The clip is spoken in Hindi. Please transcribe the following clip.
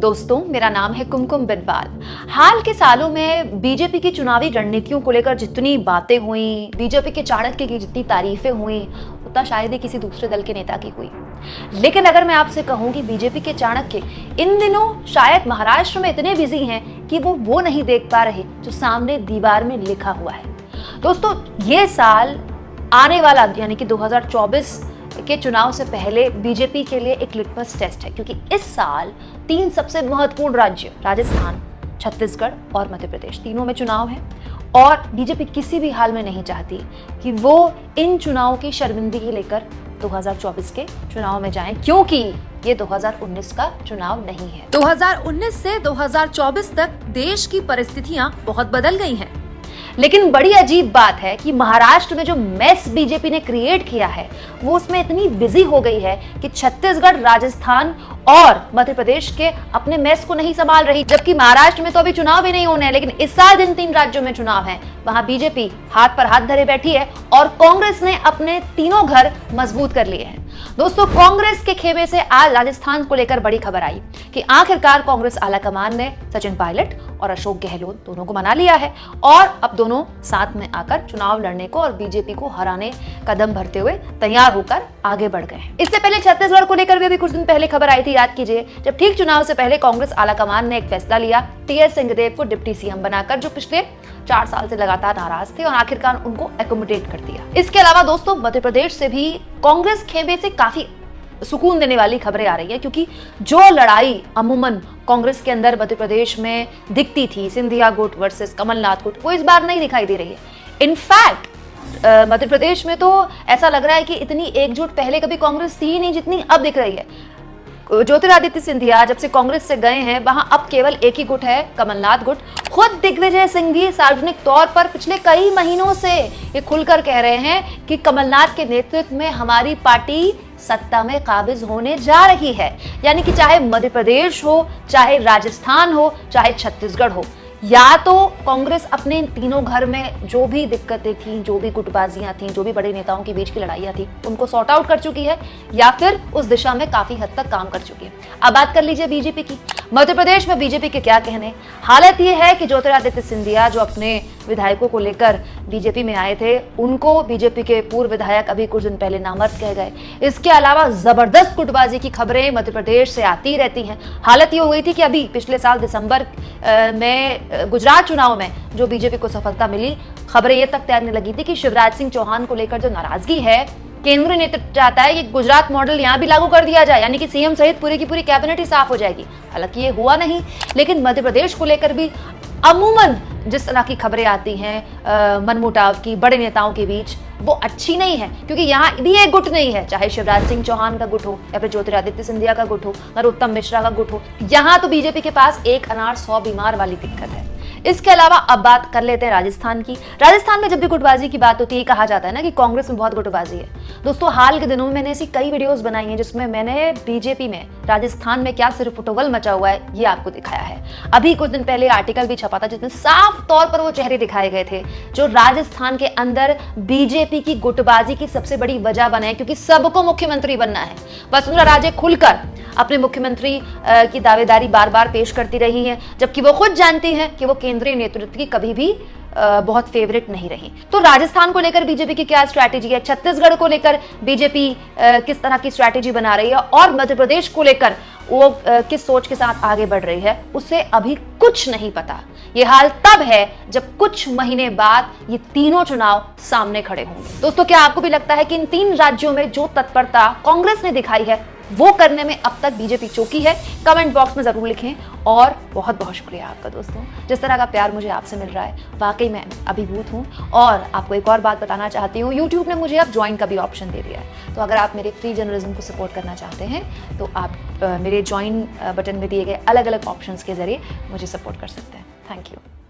दोस्तों, मेरा नाम है कुमकुम बिनवाल। हाल के सालों में बीजेपी की चुनावी रणनीतियों को लेकर जितनी बातें हुई, बीजेपी के चाणक्य की जितनी तारीफें हुई, उतना शायद ही किसी दूसरे दल के नेता की हुई। लेकिन अगर मैं आपसे कहूं कि बीजेपी के चाणक्य इन दिनों शायद महाराष्ट्र में इतने बिजी हैं कि वो नहीं देख पा रहे जो सामने दीवार में लिखा हुआ है। दोस्तों, ये साल आने वाला यानी कि 2024 के चुनाव से पहले बीजेपी के लिए एक लिटमस टेस्ट है, क्योंकि इस साल 3 सबसे महत्वपूर्ण राज्य राजस्थान, छत्तीसगढ़ और मध्य प्रदेश तीनों में चुनाव है और बीजेपी किसी भी हाल में नहीं चाहती कि वो इन चुनावों की शर्मिंदगी लेकर 2024 के चुनाव में जाएं, क्योंकि ये 2019 का चुनाव नहीं है। 2019 से 2024 तक देश की परिस्थितियां बहुत बदल गई हैं। लेकिन बड़ी अजीब बात है कि महाराष्ट्र में जो मेस बीजेपी ने क्रिएट किया है वो उसमें इतनी बिजी हो गई है कि छत्तीसगढ़, राजस्थान और मध्य प्रदेश के अपने मेस को नहीं संभाल रही। जबकि महाराष्ट्र में तो अभी चुनाव भी नहीं होने हैं, लेकिन इस साल जिन 3 राज्यों में चुनाव है वहां बीजेपी हाथ पर हाथ धरे बैठी है और कांग्रेस ने अपने तीनों घर मजबूत कर लिए हैं। दोस्तों, कांग्रेस के खेमे से आज राजस्थान को लेकर बड़ी खबर आई कि आखिरकार कांग्रेस आलाकमान ने सचिन पायलट और अशोक गहलोत दोनों को मना लिया है और अब दोनों साथ में आकर चुनाव लड़ने को और बीजेपी को हराने कदम भरते हुए तैयार होकर आगे बढ़ गए हैं। इससे पहले छत्तीसगढ़ को लेकर भी अभी कुछ दिन पहले खबर आई थी, याद कीजिए, जब ठीक चुनाव से पहले कांग्रेस आलाकमान ने एक फैसला लिया टीएस सिंहदेव को डिप्टी सीएम बनाकर, जो पिछले 4 साल से लगातार नाराज थे और आखिरकार उनको एकोमोडेट कर दिया। इसके अलावा दोस्तों, मध्य प्रदेश से भी कांग्रेस खेमे से काफी सुकून देने वाली खबरें आ रही है, क्योंकि जो लड़ाई अमूमन कांग्रेस के अंदर मध्य प्रदेश में दिखती थी, सिंधिया गुट वर्सेस कमलनाथ गुट, वो इस बार नहीं दिखाई दे रही है। इनफैक्ट मध्य प्रदेश में तो ऐसा लग रहा है कि इतनी एकजुट पहले कभी कांग्रेस थी ही नहीं जितनी अब दिख रही है। ज्योतिरादित्य सिंधिया जब से कांग्रेस से गए हैं वहां अब केवल एक ही गुट है, कमलनाथ गुट। खुद दिग्विजय सिंह भी सार्वजनिक तौर पर पिछले कई महीनों से ये खुलकर कह रहे हैं कि कमलनाथ के नेतृत्व में हमारी पार्टी सत्ता में काबिज होने जा रही है। यानी कि चाहे मध्य प्रदेश हो, चाहे राजस्थान हो, चाहे छत्तीसगढ़ हो, या तो कांग्रेस अपने इन तीनों घर में जो भी दिक्कतें थी, जो भी गुटबाजियां थी, जो भी बड़े नेताओं के बीच की लड़ाइयां थी, उनको सॉर्ट आउट कर चुकी है या फिर उस दिशा में काफी हद तक काम कर चुकी है। अब बात कर लीजिए बीजेपी की। मध्य प्रदेश में बीजेपी के क्या कहने। हालत यह है कि ज्योतिरादित्य सिंधिया जो अपने विधायकों को लेकर बीजेपी में आए थे, उनको बीजेपी के पूर्व विधायक अभी कुछ दिन पहले नामर्द कह गए। इसके अलावा जबरदस्त गुटबाजी की खबरें मध्य प्रदेश से आती रहती हैं। हालत ये हो गई थी कि अभी पिछले साल दिसंबर में गुजरात चुनाव में जो बीजेपी को सफलता मिली, खबरें ये तक तैरने लगी थी कि शिवराज सिंह चौहान को लेकर जो नाराजगी है, केंद्रीय नेतृत्व चाहता है कि गुजरात मॉडल यहां भी लागू कर दिया जाए, यानी कि सीएम सहित पूरी की पूरी कैबिनेट ही साफ हो जाएगी। हालांकि ये हुआ नहीं, लेकिन मध्य प्रदेश को लेकर भी अमूमन जिस तरह की खबरें आती हैं मनमुटाव की बड़े नेताओं के बीच, वो अच्छी नहीं है, क्योंकि यहाँ भी एक गुट नहीं है, चाहे शिवराज सिंह चौहान का गुट हो या फिर ज्योतिरादित्य सिंधिया का गुट हो, नरोत्तम मिश्रा का गुट हो। यहाँ तो बीजेपी के पास एक अनार 100 बीमार वाली दिक्कत है। इसके अलावा अब बात कर लेते हैं राजस्थान की। राजस्थान में जब भी गुटबाजी की बात होती है, कहा जाता है ना कि कांग्रेस में बहुत गुटबाजी है। दोस्तों, हाल के दिनों में मैंने ऐसी कई वीडियोस बनाई हैं जिसमें मैंने बीजेपी में राजस्थान में क्या सिर्फ फुटबॉल मचा हुआ है ये आपको दिखाया है। अभी कुछ दिन पहले आर्टिकल भी छपा था जिसमें साफ तौर पर वो चेहरे दिखाए गए थे जो राजस्थान के अंदर बीजेपी की गुटबाजी की सबसे बड़ी वजह बने, क्योंकि सबको मुख्यमंत्री बनना है। वसुंधरा राजे खुलकर अपने मुख्यमंत्री की दावेदारी बार बार पेश करती रही हैं, जबकि वो खुद जानती हैं कि वो केंद्रीय नेतृत्व की कभी भी बहुत फेवरेट नहीं रही। तो राजस्थान को लेकर बीजेपी की क्या स्ट्रैटेजी है, छत्तीसगढ़ को लेकर बीजेपी किस तरह की स्ट्रैटेजी बना रही है और मध्य प्रदेश को लेकर वो किस सोच के साथ आगे बढ़ रही है, उससे अभी कुछ नहीं पता। ये हाल तब है जब कुछ महीने बाद ये तीनों चुनाव सामने खड़े होंगे। दोस्तों, क्या आपको भी लगता है कि इन 3 राज्यों में जो तत्परता कांग्रेस ने दिखाई है वो करने में अब तक बीजेपी चूकी है? कमेंट बॉक्स में जरूर लिखें। और बहुत बहुत शुक्रिया आपका दोस्तों, जिस तरह का प्यार मुझे आपसे मिल रहा है, वाकई मैं अभिभूत हूँ। और आपको एक और बात बताना चाहती हूँ, यूट्यूब ने मुझे अब ज्वाइन का भी ऑप्शन दे दिया है। तो अगर आप मेरे फ्री जर्नलिज्म को सपोर्ट करना चाहते हैं तो आप मेरे ज्वाइन बटन में दिए गए अलग अलग ऑप्शंस के जरिए मुझे सपोर्ट कर सकते हैं। Thank you.